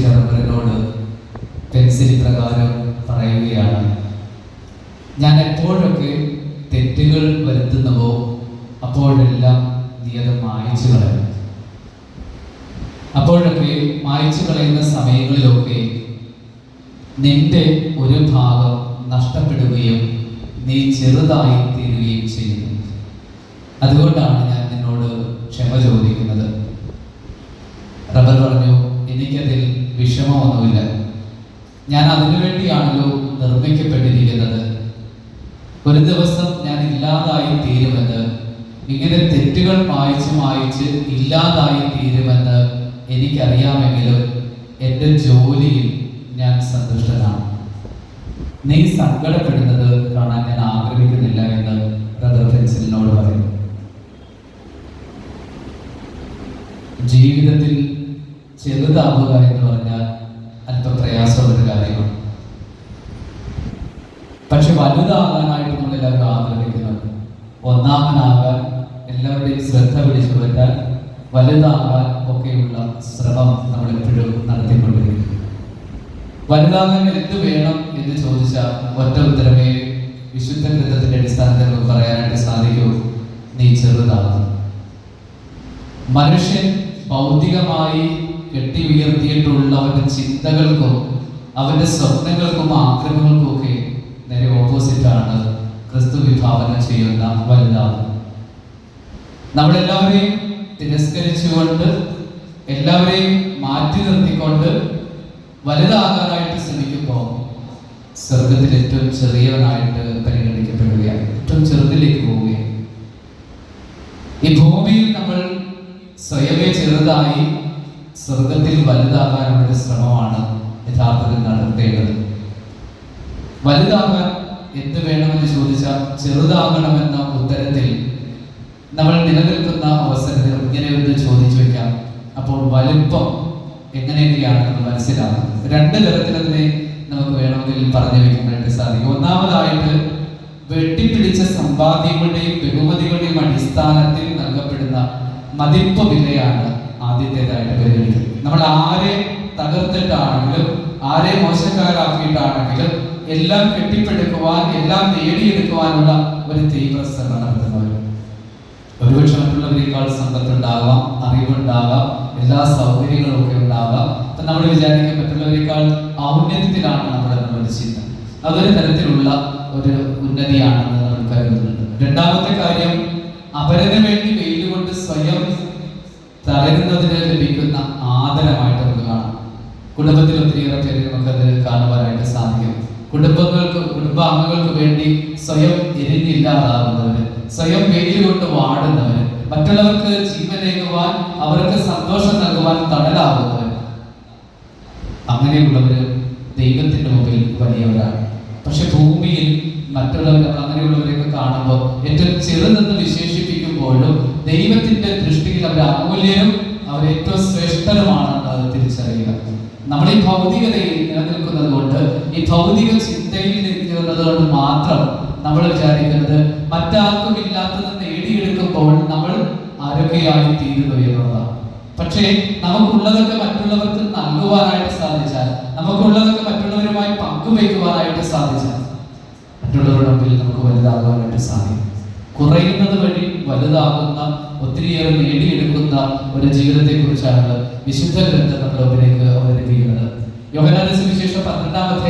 ചെറുപ്പനോട് pencil പ്രകാരം പറയുകയാണ്, ഞാൻ എപ്പോഴൊക്കെ തെറ്റുകൾ വരുത്തുന്നുവോ അപ്പോഴെല്ലാം നീ അത് മായ്ച്ചു കളയും. അപ്പോഴൊക്കെ മായ്ച്ചു കളയുന്ന സമയങ്ങളിലൊക്കെ നിന്റെ ഒരു ഭാഗം നഷ്ടപ്പെടുകയും നീ ചെറുതായി തീരുകയും ചെയ്യുന്നു. അതുകൊണ്ടാണ് ഞാൻ നിന്നോട് ക്ഷമ ചോദിക്കുന്നത്. റബ്ബർ പറഞ്ഞു, എനിക്കതിൽ വിഷമമൊന്നുമില്ല. ഞാൻ അതിനുവേണ്ടിയാണല്ലോ നിർമ്മിക്കപ്പെട്ടിരിക്കുന്നത്. ഒരു ദിവസം ഞാൻ ഇല്ലാതായി തീരുമെന്ന്, ഇങ്ങനെ തെറ്റുകൾ മായ്ച്ച് ഇല്ലാതായി തീരുമെന്ന് എനിക്കറിയാമെങ്കിലും എൻ്റെ ജോലിയിൽ ഞാൻ സന്തുഷ്ടനാണ്. നീ സങ്കടപ്പെടുന്നത് കാണാൻ ഞാൻ ആഗ്രഹിക്കുന്നില്ല എന്ന് ബ്രദർ പെൻസിലിനോട് പറയുന്നു. ജീവിതത്തിൽ ചെറുതാവുക എന്ന് പറഞ്ഞാൽ അല്പം പ്രയാസമുള്ളൊരു കാര്യമാണ്. പക്ഷെ വലുതാകാനായിട്ട് നമ്മളെല്ലാവരും ആഗ്രഹിക്കുന്നുണ്ട്. ഒന്നാമനാകാൻ എല്ലാവരുടെയും ശ്രദ്ധ പിടിച്ചു പറ്റാൻ, വലുതാകാൻ ഒക്കെയുള്ള ശ്രമം നമ്മൾ എപ്പോഴും നടത്തിക്കൊണ്ടിരിക്കുന്നു. വലുതാകാൻ എന്ത് വേണം എന്ന് ചോദിച്ചാൽ ഒറ്റ ഉത്തരമേ വിശുദ്ധ ഗ്രന്ഥത്തിന്റെ അടിസ്ഥാനത്തിൽ നമുക്ക് പറയാനായിട്ട് സാധിക്കൂ: നീ ചെറുതാകും. മനുഷ്യൻ ഭൗതികമായി കെട്ടി ഉയർത്തിയിട്ടുള്ള അവന്റെ ചിന്തകൾക്കും അവന്റെ സ്വപ്നങ്ങൾക്കും ആഗ്രഹങ്ങൾക്കും ഒക്കെ നേരെ ഓപ്പോസിറ്റാണ് ക്രിസ്തു വിഭാവന ചെയ്യുന്ന വലുതാകും. നമ്മളെല്ലാവരെയും തിരസ്കരിച്ചുകൊണ്ട്, എല്ലാവരെയും മാറ്റി നിർത്തിക്കൊണ്ട് വലുതാകാനായിട്ട് ശ്രമിക്കുമ്പോൾ സ്വർഗത്തിൽ ഏറ്റവും ചെറിയവനായിട്ട് പരിഗണിക്കപ്പെടുകയാണ്, ഏറ്റവും ചെറുതിലേക്ക് പോവുകയാണ്. ഈ ഭൂമിയിൽ നമ്മൾ സ്വയമേ ചെറുതായി സ്വർഗത്തിൽ വലുതാകാനുള്ള ശ്രമമാണ് യഥാർത്ഥത്തിൽ നടത്തേണ്ടത്. വലുതാകാൻ എന്ത് വേണമെന്ന് ചോദിച്ചാൽ ചെറുതാകണമെന്ന ഉത്തരത്തിൽ നമ്മൾ നിലനിൽക്കുന്ന അവസരത്തിൽ ഇങ്ങനെ ഒന്ന് ചോദിച്ചു വെക്കാം. അപ്പോൾ വലുപ്പം എങ്ങനെയൊക്കെയാണെന്ന് മനസ്സിലാകും. രണ്ട് തരത്തിൽ അതിനെ നമുക്ക് വേണമെങ്കിൽ പറഞ്ഞു വെക്കാനായിട്ട് സാധിക്കും. ഒന്നാമതായിട്ട്, വെട്ടിപ്പിടിച്ച സമ്പാദ്യങ്ങളുടെയും ബഹുമതികളുടെയും അടിസ്ഥാനത്തിൽ നൽകപ്പെടുന്ന മതിപ്പ് വിലയാണ് ആദ്യത്തേതായിട്ട് പരിഗണിക്കുന്നത്. നമ്മൾ ആരെ തകർത്തിട്ടാണെങ്കിലും ആരെ മോശക്കാരാക്കിയിട്ടാണെങ്കിലും എല്ലാം കെട്ടിപ്പടുക്കുവാൻ, എല്ലാം നേടിയെടുക്കുവാനുള്ള ഒരു തീവ്ര ശ്രമം നടത്തുന്നവർ. ഒരുപക്ഷെ മറ്റുള്ളവരെക്കാൾ സമ്പത്തുണ്ടാകാം, അറിവുണ്ടാകാം, എല്ലാ സൗകര്യങ്ങളും ഒക്കെ ഉണ്ടാകാം. അപ്പൊ നമ്മൾ വിചാരിക്കും മറ്റുള്ളവരെക്കാൾ ഔന്നത്യത്തിലാണ് നമ്മുടെ ചിന്ത. അതൊരു തരത്തിലുള്ള ഒരു ഉന്നതിയാണെന്ന് നമ്മൾ കരുതുന്നുണ്ട്. രണ്ടാമത്തെ കാര്യം, അപരന് വേണ്ടി വെയിലുകൊണ്ട് സ്വയം തളരുന്നതിന് ലഭിക്കുന്ന ആദരമായിട്ട് നമുക്ക് കാണാം. കുടുംബത്തിൽ ഒത്തിരിയേറെ പേര് നമുക്കത് കാണുവാനായിട്ട് സാധിക്കും. കുടുംബാംഗങ്ങൾക്ക് വേണ്ടി സ്വയം എരിഞ്ഞില്ലാതാകുന്നവര്, സ്വയം വെയിൽ കൊണ്ട് വാടുന്നവര്, മറ്റുള്ളവർക്ക് ജീവനേകുവാൻ, അവർക്ക് സന്തോഷം നൽകുവാൻ തണലാകുന്നവർ, അങ്ങനെയുള്ളവര് ദൈവത്തിന്റെ മുമ്പിൽ വലിയവരാണ്. പക്ഷെ ഭൂമിയിൽ മറ്റുള്ളവർ അങ്ങനെയുള്ളവരെയൊക്കെ കാണുമ്പോൾ ഏറ്റവും ചെറുതെന്ന് വിശേഷിപ്പിക്കുമ്പോഴും ദൈവത്തിന്റെ ദൃഷ്ടിയിൽ അവർ അമൂല്യരും അവർ ഏറ്റവും ശ്രേഷ്ഠരുമാണെന്ന് തിരിച്ചറിയുക. നമ്മൾ ഈ ഭൗതികതയിൽ നിലനിൽക്കുന്നത് കൊണ്ട്, ഈ ഭൗതിക ചിന്തയിൽ നിൽക്കുന്നത് കൊണ്ട് മാത്രം നമ്മൾ വിചാരിക്കുന്നത് മറ്റാർക്കും ഇല്ലാത്തത് നേടിയെടുക്കുമ്പോൾ നമ്മൾ ആരോഗ്യമായി തീരുന്നു എന്നുള്ളതാണ്. പക്ഷേ നമുക്കുള്ളതൊക്കെ മറ്റുള്ളവർക്ക് നൽകുവാനായിട്ട് സാധിച്ചാൽ, നമുക്കുള്ളതൊക്കെ മറ്റുള്ളവരുമായി പങ്കുവയ്ക്കുവാനായിട്ട് സാധിച്ചാൽ, മറ്റുള്ളവരുടെ മുമ്പിൽ നമുക്ക് വലുതാകാനായിട്ട് സാധിക്കും. കുറയുന്നത് വഴി വലുതാകുന്ന, ഒത്തിരിയേറെ നേടിയെടുക്കുന്ന ഒരു ജീവിതത്തെ കുറിച്ചാണ് വിശുദ്ധ ഗ്രന്ഥം നമ്മുടെ മുമ്പിലേക്ക് അവതരിപ്പിക്കുന്നത്. യോഹന്നാന്റെ സുവിശേഷം 12-ാം